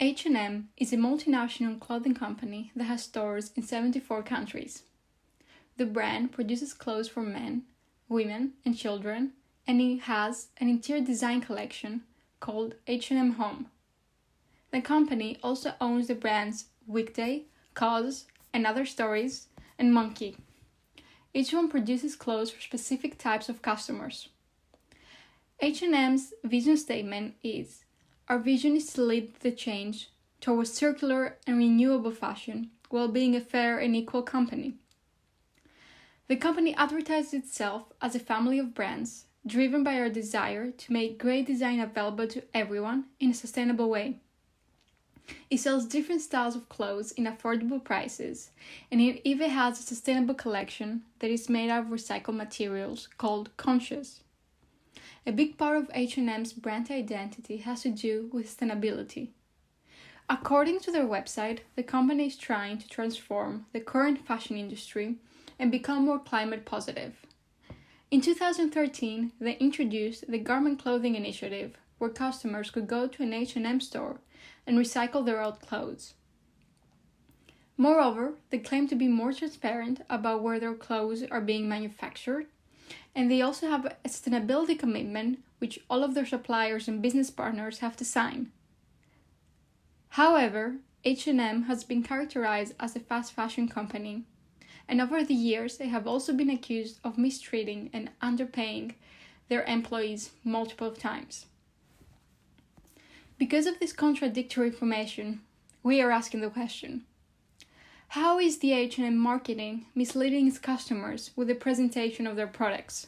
H&M is a multinational clothing company that has stores in 74 countries. The brand produces clothes for men, women, and children, and it has an interior design collection called H&M Home. The company also owns the brands Weekday, Cause, and Other Stories, and Monkey. Each one produces clothes for specific types of customers. H&M's vision statement is, "Our vision is to lead the change towards circular and renewable fashion while being a fair and equal company." The company advertises itself as a family of brands driven by our desire to make great design available to everyone in a sustainable way. It sells different styles of clothes in affordable prices, and it even has a sustainable collection that is made out of recycled materials called Conscious. A big part of H&M's brand identity has to do with sustainability. According to their website, the company is trying to transform the current fashion industry and become more climate positive. In 2013, they introduced the Garment Clothing Initiative, where customers could go to an H&M store and recycle their old clothes. Moreover, they claim to be more transparent about where their clothes are being manufactured, and they also have a sustainability commitment which all of their suppliers and business partners have to sign. However, H&M has been characterized as a fast fashion company, and over the years they have also been accused of mistreating and underpaying their employees multiple times. Because of this contradictory information, we are asking the question: how is the H&M marketing misleading its customers with the presentation of their products?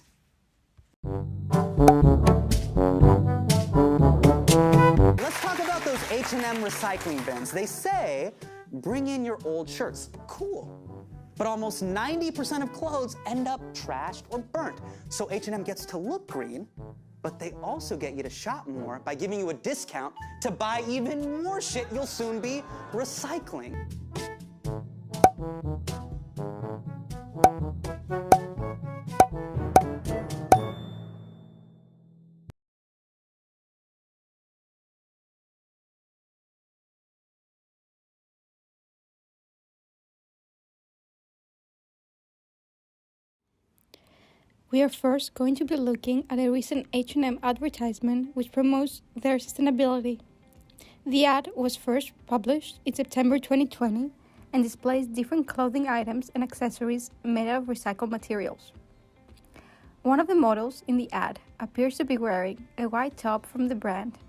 Let's talk about those H&M recycling bins. They say, bring in your old shirts. Cool. But almost 90% of clothes end up trashed or burnt. So H&M gets to look green, but they also get you to shop more by giving you a discount to buy even more shit you'll soon be recycling. We are first going to be looking at a recent H&M advertisement which promotes their sustainability. The ad was first published in September 2020 and displays different clothing items and accessories made out of recycled materials. One of the models in the ad appears to be wearing a white top from the brand,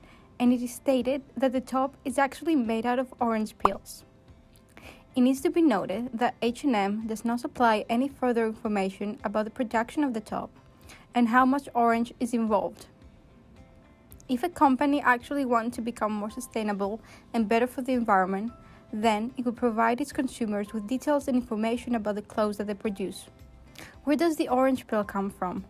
and it is stated that the top is actually made out of orange peels. It needs to be noted that H&M does not supply any further information about the production of the top and how much orange is involved. If a company actually wants to become more sustainable and better for the environment, then it would provide its consumers with details and information about the clothes that they produce. Where does the orange peel come from?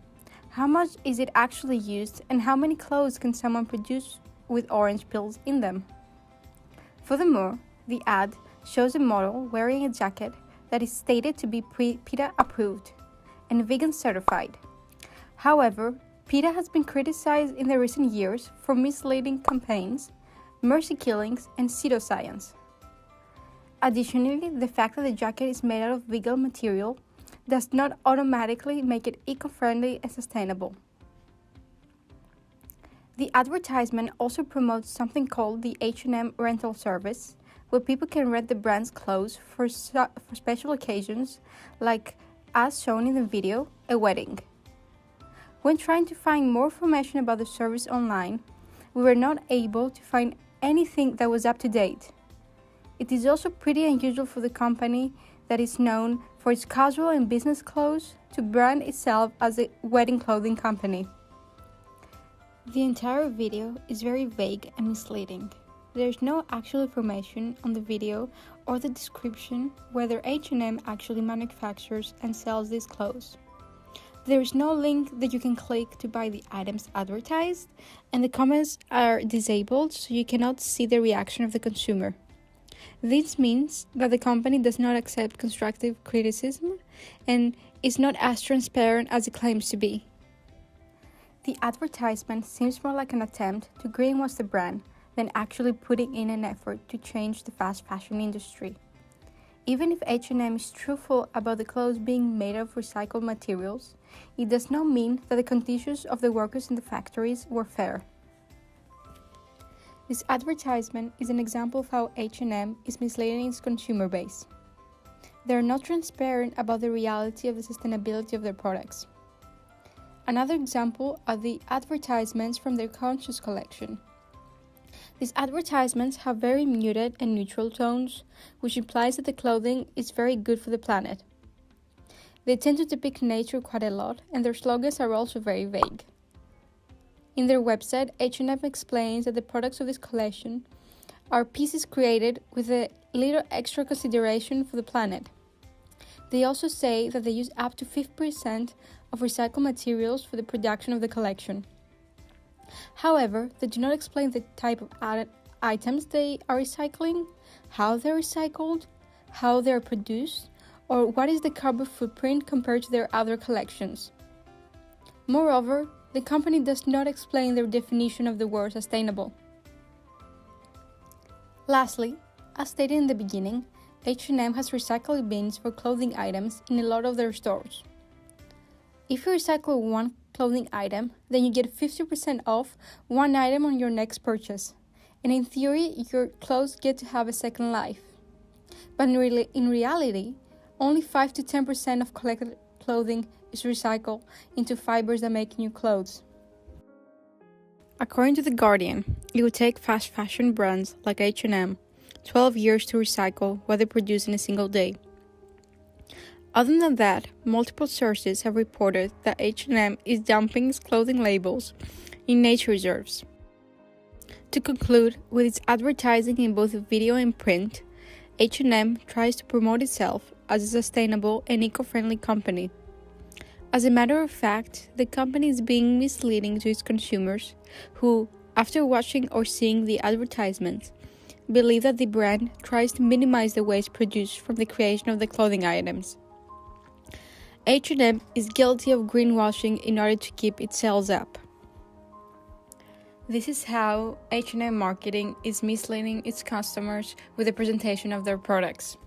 How much is it actually used, and how many clothes can someone produce with orange peels in them? Furthermore, the ad shows a model wearing a jacket that is stated to be PETA approved and vegan certified. However, PETA has been criticized in the recent years for misleading campaigns, mercy killings, and pseudoscience. Additionally, the fact that the jacket is made out of vegan material does not automatically make it eco-friendly and sustainable. The advertisement also promotes something called the H&M rental service, where people can rent the brand's clothes for special occasions, like, as shown in the video, a wedding. When trying to find more information about the service online, we were not able to find anything that was up to date. It is also pretty unusual for the company that is known for its casual and business clothes to brand itself as a wedding clothing company. The entire video is very vague and misleading. There is no actual information on the video or the description whether H&M actually manufactures and sells these clothes. There is no link that you can click to buy the items advertised, and the comments are disabled so you cannot see the reaction of the consumer. This means that the company does not accept constructive criticism and is not as transparent as it claims to be. The advertisement seems more like an attempt to greenwash the brand than actually putting in an effort to change the fast fashion industry. Even if H&M is truthful about the clothes being made of recycled materials, it does not mean that the conditions of the workers in the factories were fair. This advertisement is an example of how H&M is misleading its consumer base. They are not transparent about the reality of the sustainability of their products. Another example are the advertisements from their Conscious collection. These advertisements have very muted and neutral tones, which implies that the clothing is very good for the planet. They tend to depict nature quite a lot, and their slogans are also very vague. In their website, H&M explains that the products of this collection are pieces created with a little extra consideration for the planet. They also say that they use up to 50% of recycled materials for the production of the collection. However, they do not explain the type of items they are recycling, how they're recycled, how they're produced, or what is the carbon footprint compared to their other collections. Moreover, the company does not explain their definition of the word sustainable. Lastly, as stated in the beginning, H&M has recycling bins for clothing items in a lot of their stores. If you recycle one clothing item, then you get 50% off one item on your next purchase, and in theory, your clothes get to have a second life. But in reality, only 5 to 10% of collected clothing is recycled into fibers that make new clothes. According to The Guardian, it would take fast fashion brands like H&M 12 years to recycle what they produce in a single day. Other than that, multiple sources have reported that H&M is dumping its clothing labels in nature reserves. To conclude, with its advertising in both video and print, H&M tries to promote itself as a sustainable and eco-friendly company. As a matter of fact, the company is being misleading to its consumers who, after watching or seeing the advertisements, believe that the brand tries to minimize the waste produced from the creation of the clothing items. H&M is guilty of greenwashing in order to keep its sales up. This is how H&M marketing is misleading its customers with the presentation of their products.